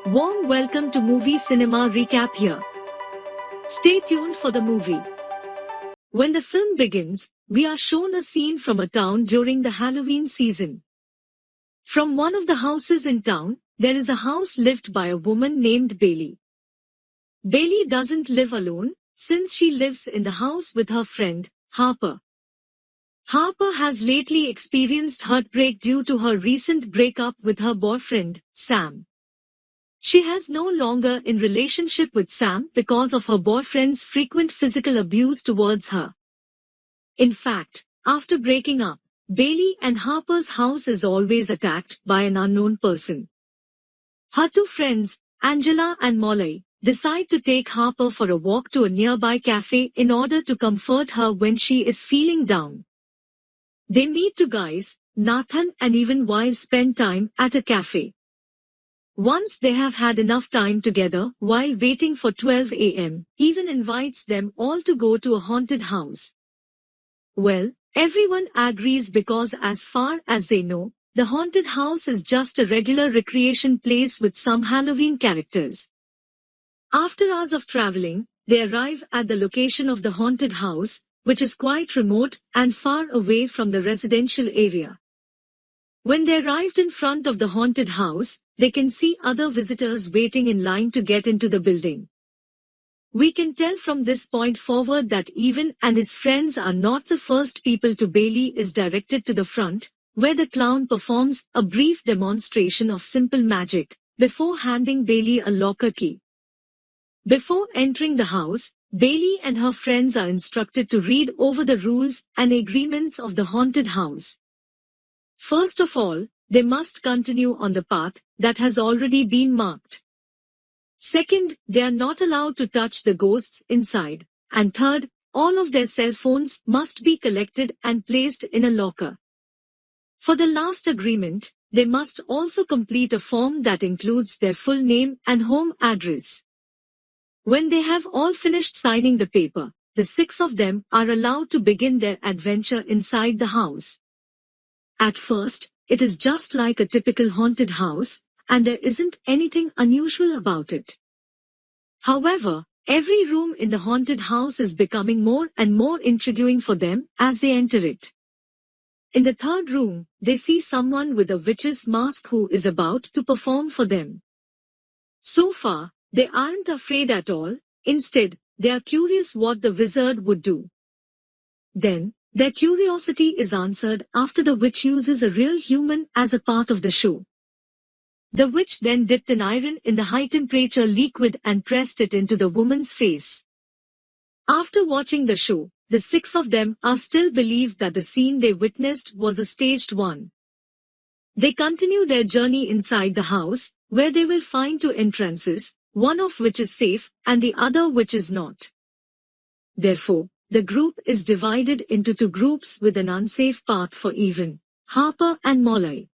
Warm welcome to Movie Cinema Recap here. Stay tuned for the movie. When the film begins, we are shown a scene from a town during the Halloween season. From one of the houses in town, there is a house lived by a woman named Bailey. Bailey doesn't live alone, since she lives in the house with her friend, Harper. Harper has lately experienced heartbreak due to her recent breakup with her boyfriend, Sam. She has no longer in relationship with Sam because of her boyfriend's frequent physical abuse towards her. In fact, after breaking up, Bailey and Harper's house is always attacked by an unknown person. Her two friends, Angela and Molly, decide to take Harper for a walk to a nearby cafe in order to comfort her when she is feeling down. They meet two guys, Nathan and even Weil, spend time at a cafe. Once they have had enough time together while waiting for 12 a.m., even invites them all to go to a haunted house. Well, everyone agrees because as far as they know, the haunted house is just a regular recreation place with some Halloween characters. After hours of traveling, they arrive at the location of the haunted house, which is quite remote and far away from the residential area. When they arrived in front of the haunted house, they can see other visitors waiting in line to get into the building. We can tell from this point forward that Evan and his friends are not the first people to. Bailey is directed to the front, where the clown performs a brief demonstration of simple magic, before handing Bailey a locker key. Before entering the house, Bailey and her friends are instructed to read over the rules and agreements of the haunted house. First of all, they must continue on the path that has already been marked. Second, they are not allowed to touch the ghosts inside. And third, all of their cell phones must be collected and placed in a locker. For the last agreement, they must also complete a form that includes their full name and home address. When they have all finished signing the paper, the six of them are allowed to begin their adventure inside the house. At first, it is just like a typical haunted house, and there isn't anything unusual about it. However, every room in the haunted house is becoming more and more intriguing for them as they enter it. In the third room, they see someone with a witch's mask who is about to perform for them. So far, they aren't afraid at all. Instead, they are curious what the wizard would do. Then, their curiosity is answered after the witch uses a real human as a part of the show. The witch then dipped an iron in the high-temperature liquid and pressed it into the woman's face. After watching the show, the six of them are still believed that the scene they witnessed was a staged one. They continue their journey inside the house, where they will find two entrances, one of which is safe and the other which is not. Therefore, the group is divided into two groups with an unsafe path for Evan, Harper and Molly,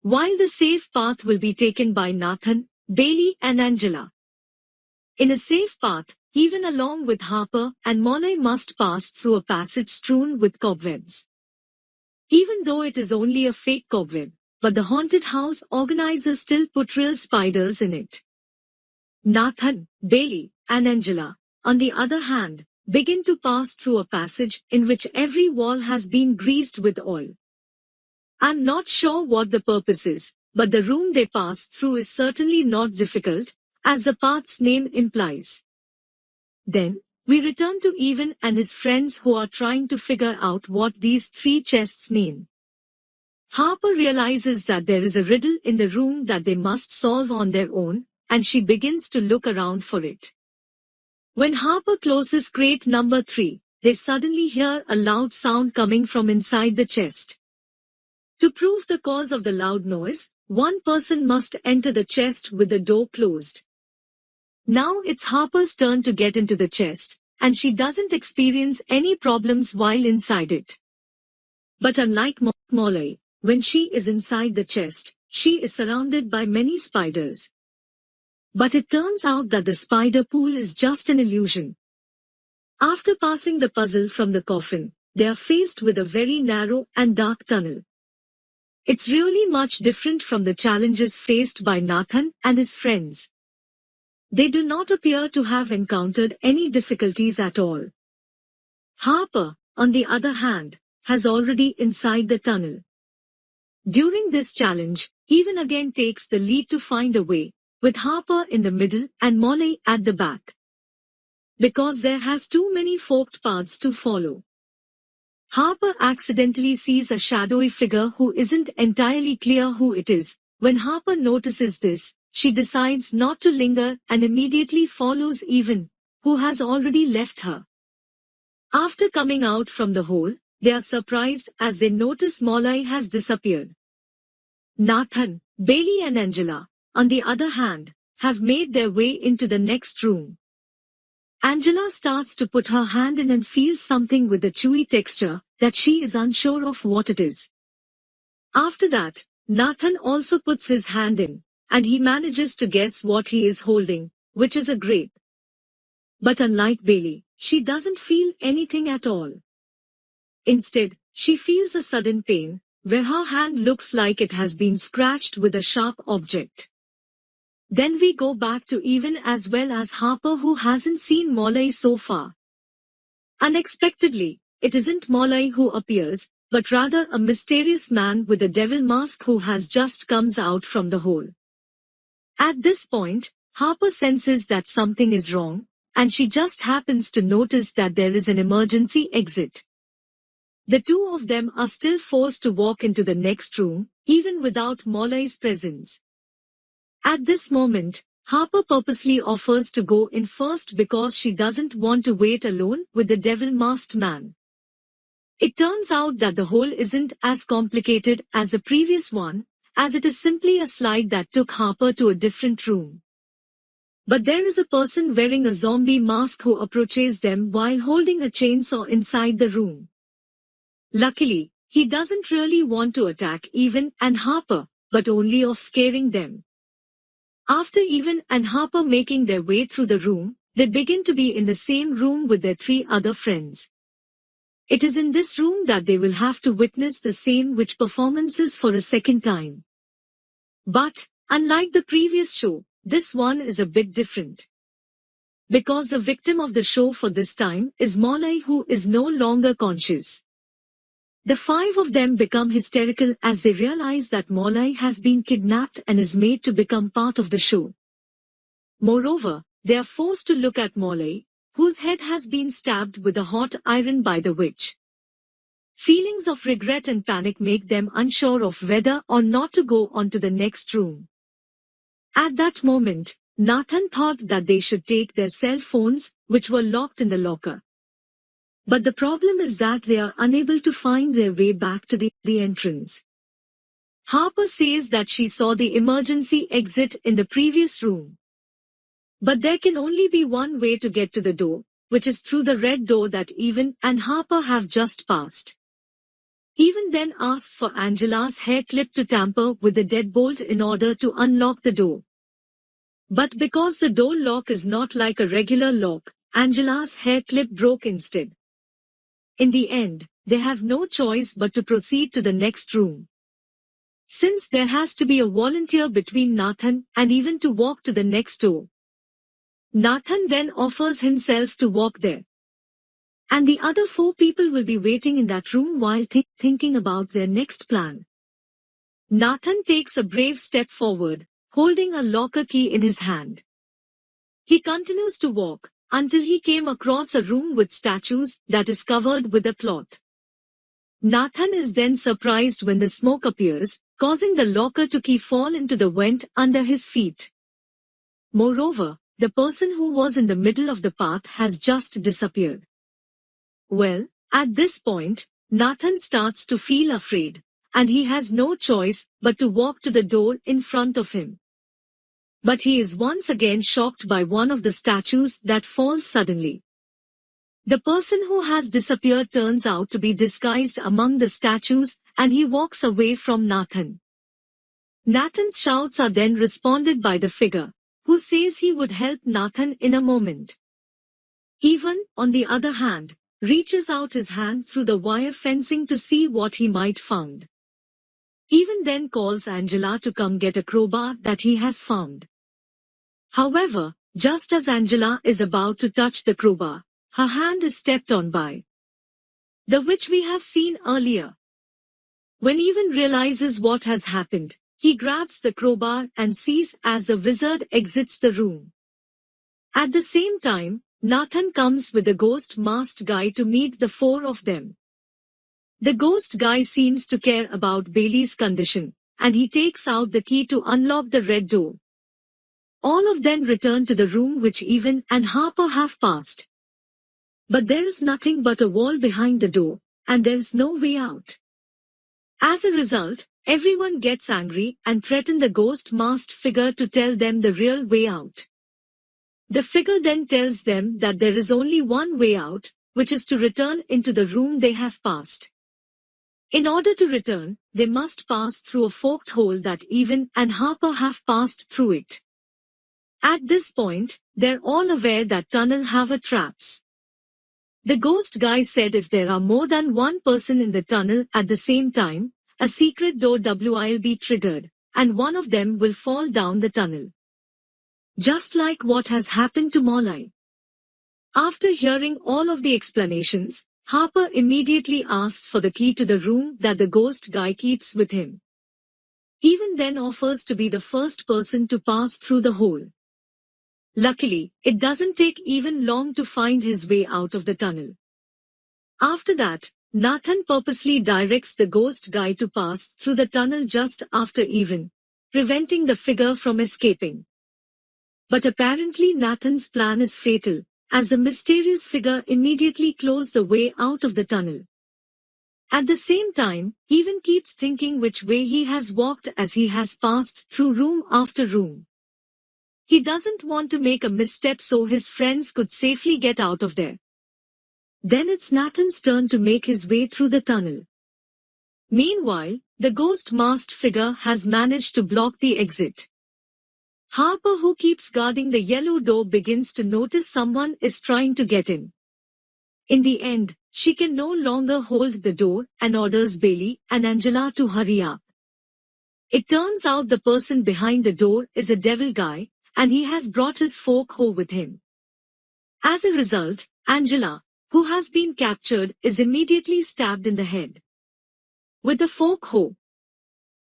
while the safe path will be taken by Nathan, Bailey and Angela. In a safe path, Evan along with Harper and Molly must pass through a passage strewn with cobwebs. Even though it is only a fake cobweb, but the haunted house organizers still put real spiders in it. Nathan, Bailey, and Angela, on the other hand, begin to pass through a passage in which every wall has been greased with oil. I'm not sure what the purpose is, but the room they pass through is certainly not difficult, as the path's name implies. Then, we return to Evan and his friends who are trying to figure out what these three chests mean. Harper realizes that there is a riddle in the room that they must solve on their own, and she begins to look around for it. When Harper closes crate number 3, they suddenly hear a loud sound coming from inside the chest. To prove the cause of the loud noise, one person must enter the chest with the door closed. Now it's Harper's turn to get into the chest, and she doesn't experience any problems while inside it. But unlike Molly, when she is inside the chest, she is surrounded by many spiders. But it turns out that the spider pool is just an illusion. After passing the puzzle from the coffin, they are faced with a very narrow and dark tunnel. It's really much different from the challenges faced by Nathan and his friends. They do not appear to have encountered any difficulties at all. Harper, on the other hand, has already inside the tunnel. During this challenge, Even again takes the lead to find a way, with Harper in the middle and Molly at the back. Because there has too many forked paths to follow. Harper accidentally sees a shadowy figure who isn't entirely clear who it is. When Harper notices this, she decides not to linger and immediately follows Even, who has already left her. After coming out from the hole, they are surprised as they notice Molly has disappeared. Nathan, Bailey and Angela, on the other hand, have made their way into the next room. Angela starts to put her hand in and feels something with a chewy texture that she is unsure of what it is. After that, Nathan also puts his hand in, and he manages to guess what he is holding, which is a grape. But unlike Bailey, she doesn't feel anything at all. Instead, she feels a sudden pain, where her hand looks like it has been scratched with a sharp object. Then we go back to Even as well as Harper, who hasn't seen Molly so far. Unexpectedly, it isn't Molly who appears, but rather a mysterious man with a devil mask who has just comes out from the hole. At this point, Harper senses that something is wrong, and she just happens to notice that there is an emergency exit. The two of them are still forced to walk into the next room, even without Molly's presence. At this moment, Harper purposely offers to go in first because she doesn't want to wait alone with the devil-masked man. It turns out that the hole isn't as complicated as the previous one, as it is simply a slide that took Harper to a different room. But there is a person wearing a zombie mask who approaches them while holding a chainsaw inside the room. Luckily, he doesn't really want to attack Even and Harper, but only of scaring them. After Even and Harper making their way through the room, they begin to be in the same room with their three other friends. It is in this room that they will have to witness the same witch performances for a second time. But, unlike the previous show, this one is a bit different. Because the victim of the show for this time is Molly, who is no longer conscious. The five of them become hysterical as they realize that Molly has been kidnapped and is made to become part of the show. Moreover, they are forced to look at Molly, whose head has been stabbed with a hot iron by the witch. Feelings of regret and panic make them unsure of whether or not to go on to the next room. At that moment, Nathan thought that they should take their cell phones, which were locked in the locker. But the problem is that they are unable to find their way back to the entrance. Harper says that she saw the emergency exit in the previous room. But there can only be one way to get to the door, which is through the red door that Even and Harper have just passed. Even then asks for Angela's hair clip to tamper with the deadbolt in order to unlock the door. But because the door lock is not like a regular lock, Angela's hair clip broke instead. In the end, they have no choice but to proceed to the next room. Since there has to be a volunteer between Nathan and Even to walk to the next door. Nathan then offers himself to walk there. And the other four people will be waiting in that room while thinking about their next plan. Nathan takes a brave step forward, holding a locker key in his hand. He continues to walk until he came across a room with statues that is covered with a cloth. Nathan is then surprised when the smoke appears, causing the locker to key fall into the vent under his feet. Moreover, the person who was in the middle of the path has just disappeared. Well, at this point, Nathan starts to feel afraid, and he has no choice but to walk to the door in front of him. But he is once again shocked by one of the statues that falls suddenly. The person who has disappeared turns out to be disguised among the statues, and he walks away from Nathan. Nathan's shouts are then responded by the figure, who says he would help Nathan in a moment. Even, on the other hand, reaches out his hand through the wire fencing to see what he might find. Even then calls Angela to come get a crowbar that he has found. However, just as Angela is about to touch the crowbar, her hand is stepped on by the witch we have seen earlier. When Even realizes what has happened, he grabs the crowbar and sees as the wizard exits the room. At the same time, Nathan comes with the ghost-masked guy to meet the four of them. The ghost guy seems to care about Bailey's condition, and he takes out the key to unlock the red door. All of them return to the room which Even and Harper have passed. But there is nothing but a wall behind the door, and there is no way out. As a result, everyone gets angry and threatens the ghost-masked figure to tell them the real way out. The figure then tells them that there is only one way out, which is to return into the room they have passed. In order to return, they must pass through a forked hole that Even and Harper have passed through it. At this point, they're all aware that tunnel have traps. The ghost guy said if there are more than one person in the tunnel at the same time, a secret door will be triggered, and one of them will fall down the tunnel. Just like what has happened to Molly. After hearing all of the explanations, Harper immediately asks for the key to the room that the ghost guy keeps with him. Even then offers to be the first person to pass through the hole. Luckily, it doesn't take Even long to find his way out of the tunnel. After that, Nathan purposely directs the ghost guy to pass through the tunnel just after Even, preventing the figure from escaping. But apparently Nathan's plan is fatal, as the mysterious figure immediately closes the way out of the tunnel. At the same time, Even keeps thinking which way he has walked as he has passed through room after room. He doesn't want to make a misstep so his friends could safely get out of there. Then it's Nathan's turn to make his way through the tunnel. Meanwhile, the ghost-masked figure has managed to block the exit. Harper, who keeps guarding the yellow door, begins to notice someone is trying to get in. In the end, she can no longer hold the door and orders Bailey and Angela to hurry up. It turns out the person behind the door is a devil guy, and he has brought his fork hoe with him. As a result, Angela, who has been captured, is immediately stabbed in the head with the fork hoe.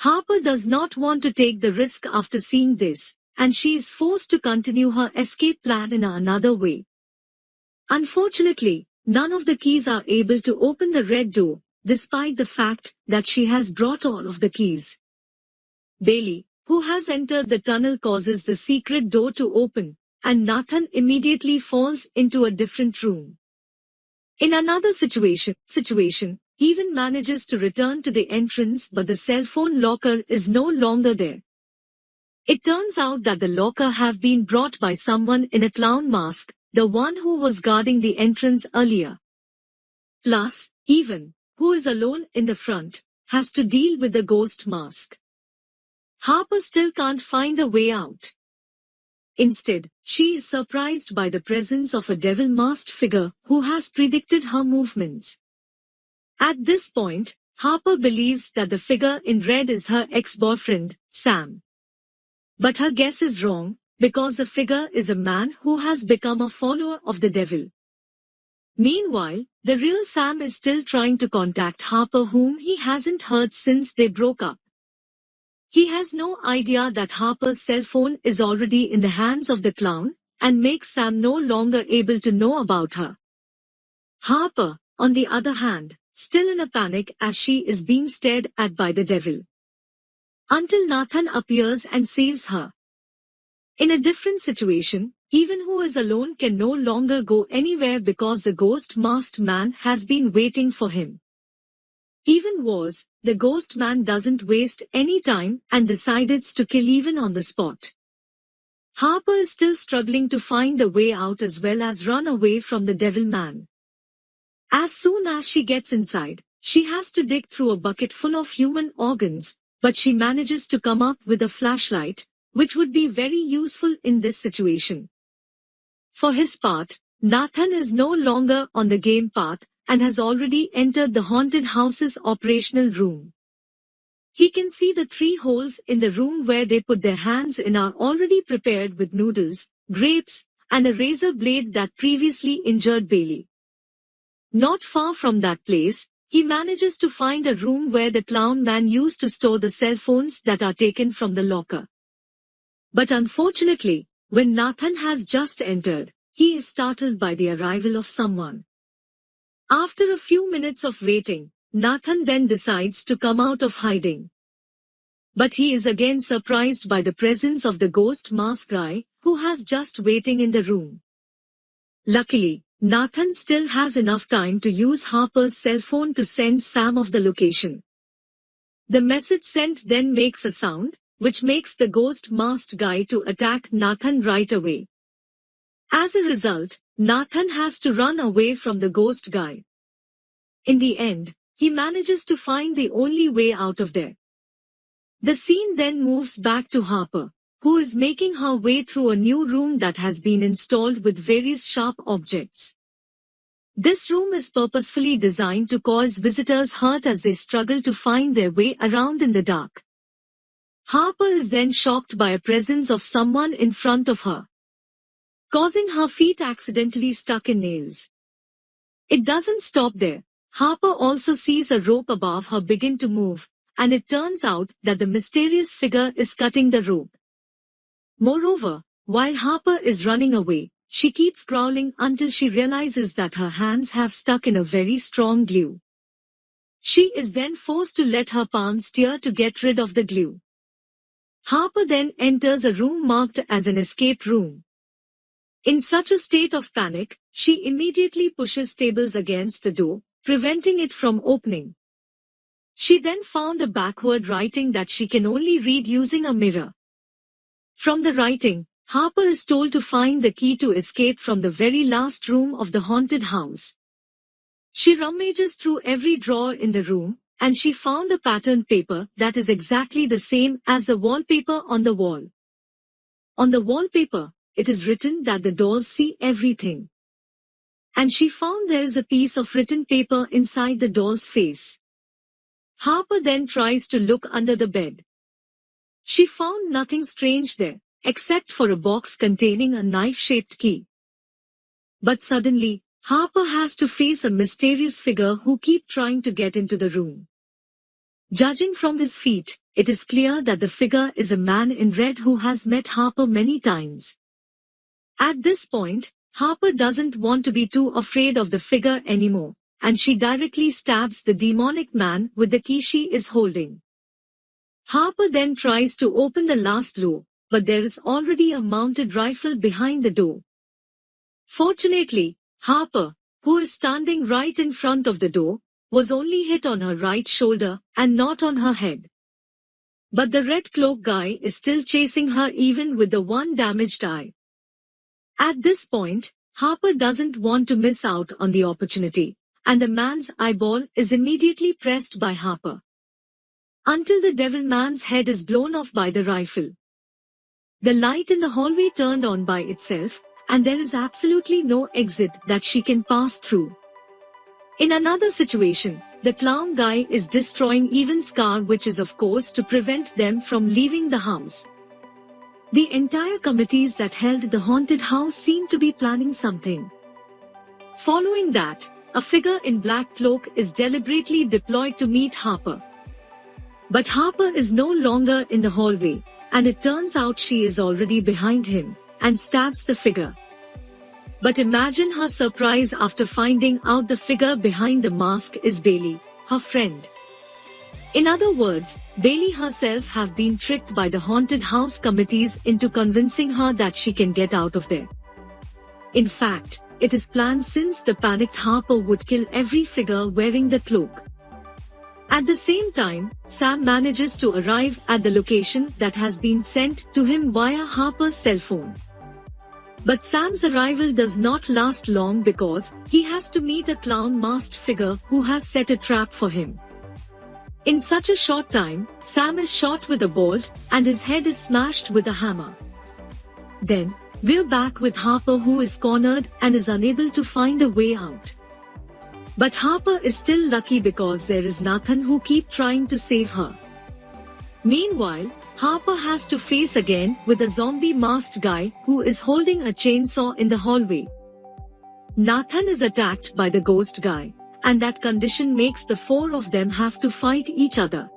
Harper does not want to take the risk after seeing this, and she is forced to continue her escape plan in another way. Unfortunately, none of the keys are able to open the red door, despite the fact that she has brought all of the keys. Bailey, who has entered the tunnel, causes the secret door to open, and Nathan immediately falls into a different room. In another situation, Even manages to return to the entrance, but the cell phone locker is no longer there. It turns out that the locker have been brought by someone in a clown mask, the one who was guarding the entrance earlier. Plus, Even, who is alone in the front, has to deal with the ghost mask. Harper still can't find a way out. Instead, she is surprised by the presence of a devil-masked figure who has predicted her movements. At this point, Harper believes that the figure in red is her ex-boyfriend, Sam. But her guess is wrong, because the figure is a man who has become a follower of the devil. Meanwhile, the real Sam is still trying to contact Harper, whom he hasn't heard since they broke up. He has no idea that Harper's cell phone is already in the hands of the clown, and makes Sam no longer able to know about her. Harper, on the other hand, still in a panic as she is being stared at by the devil. Until Nathan appears and saves her. In a different situation, Even, who is alone, can no longer go anywhere because the ghost-masked man has been waiting for him. Even worse, the ghost man doesn't waste any time and decides to kill Even on the spot. Harper is still struggling to find the way out as well as run away from the devil man. As soon as she gets inside, she has to dig through a bucket full of human organs, but she manages to come up with a flashlight, which would be very useful in this situation. For his part, Nathan is no longer on the game path and has already entered the haunted house's operational room. He can see the 3 holes in the room where they put their hands in are already prepared with noodles, grapes, and a razor blade that previously injured Bailey. Not far from that place, he manages to find a room where the clown man used to store the cell phones that are taken from the locker. But unfortunately, when Nathan has just entered, he is startled by the arrival of someone. After a few minutes of waiting, Nathan then decides to come out of hiding. But he is again surprised by the presence of the ghost mask guy, who has just waiting in the room. Luckily, Nathan still has enough time to use Harper's cell phone to send Sam of the location. The message sent then makes a sound, which makes the ghost masked guy to attack Nathan right away. As a result, Nathan has to run away from the ghost guy. In the end, he manages to find the only way out of there. The scene then moves back to Harper, who is making her way through a new room that has been installed with various sharp objects. This room is purposefully designed to cause visitors hurt as they struggle to find their way around in the dark. Harper is then shocked by a presence of someone in front of her, causing her feet accidentally stuck in nails. It doesn't stop there. Harper also sees a rope above her begin to move, and it turns out that the mysterious figure is cutting the rope. Moreover, while Harper is running away, she keeps growling until she realizes that her hands have stuck in a very strong glue. She is then forced to let her palms tear to get rid of the glue. Harper then enters a room marked as an escape room. In such a state of panic, she immediately pushes tables against the door, preventing it from opening. She then found a backward writing that she can only read using a mirror. From the writing, Harper is told to find the key to escape from the very last room of the haunted house. She rummages through every drawer in the room, and she found a patterned paper that is exactly the same as the wallpaper on the wall. On the wallpaper, it is written that the dolls see everything. And she found there is a piece of written paper inside the doll's face. Harper then tries to look under the bed. She found nothing strange there, except for a box containing a knife-shaped key. But suddenly, Harper has to face a mysterious figure who keeps trying to get into the room. Judging from his feet, it is clear that the figure is a man in red who has met Harper many times. At this point, Harper doesn't want to be too afraid of the figure anymore, and she directly stabs the demonic man with the key she is holding. Harper then tries to open the last door, but there is already a mounted rifle behind the door. Fortunately, Harper, who is standing right in front of the door, was only hit on her right shoulder and not on her head. But the red cloak guy is still chasing her even with the one damaged eye. At this point, Harper doesn't want to miss out on the opportunity, and the man's eyeball is immediately pressed by Harper, until the devil man's head is blown off by the rifle. The light in the hallway turned on by itself, and there is absolutely no exit that she can pass through. In another situation, the clown guy is destroying Evan's car, which is of course to prevent them from leaving the house. The entire committees that held the haunted house seem to be planning something. Following that, a figure in black cloak is deliberately deployed to meet Harper. But Harper is no longer in the hallway, and it turns out she is already behind him, and stabs the figure. But imagine her surprise after finding out the figure behind the mask is Bailey, her friend. In other words, Bailey herself have been tricked by the haunted house committees into convincing her that she can get out of there. In fact, it is planned since the panicked Harper would kill every figure wearing the cloak. At the same time, Sam manages to arrive at the location that has been sent to him via Harper's cell phone. But Sam's arrival does not last long because he has to meet a clown-masked figure who has set a trap for him. In such a short time, Sam is shot with a bolt and his head is smashed with a hammer. Then, we're back with Harper, who is cornered and is unable to find a way out. But Harper is still lucky because there is Nathan who keeps trying to save her. Meanwhile, Harper has to face again with a zombie masked guy who is holding a chainsaw in the hallway. Nathan is attacked by the ghost guy, and that condition makes the four of them have to fight each other.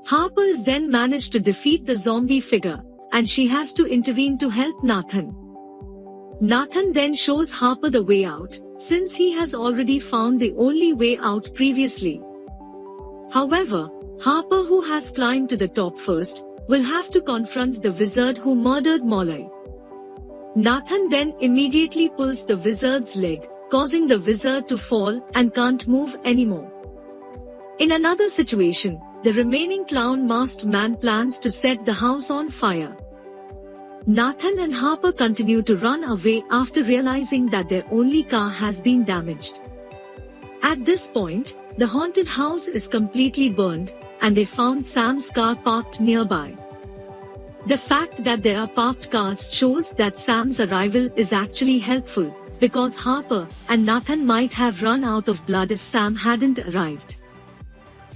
Harper is then managed to defeat the zombie figure, and she has to intervene to help Nathan. Nathan then shows Harper the way out, since he has already found the only way out previously. However, Harper, who has climbed to the top first, will have to confront the wizard who murdered Molly. Nathan then immediately pulls the wizard's leg, causing the wizard to fall and can't move anymore. In another situation, the remaining clown-masked man plans to set the house on fire. Nathan and Harper continue to run away after realizing that their only car has been damaged. At this point, the haunted house is completely burned, and they found Sam's car parked nearby. The fact that there are parked cars shows that Sam's arrival is actually helpful, because Harper and Nathan might have run out of blood if Sam hadn't arrived.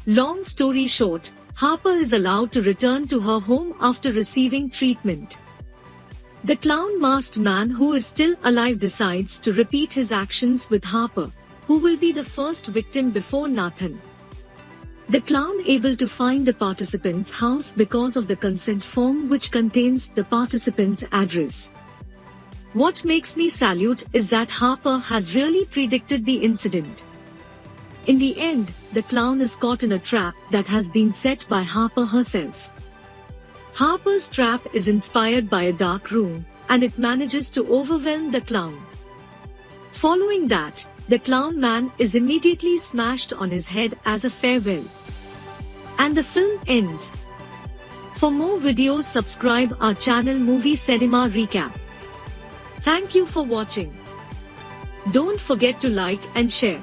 Long story short, Harper is allowed to return to her home after receiving treatment. The clown-masked man who is still alive decides to repeat his actions with Harper, who will be the first victim before Nathan. The clown able to find the participant's house because of the consent form which contains the participant's address. What makes me salute is that Harper has really predicted the incident. In the end, the clown is caught in a trap that has been set by Harper herself. Harper's trap is inspired by a dark room, and it manages to overwhelm the clown. Following that, the clown man is immediately smashed on his head as a farewell. And the film ends. For more videos, subscribe our channel Movie Cinema Recap. Thank you for watching. Don't forget to like and share.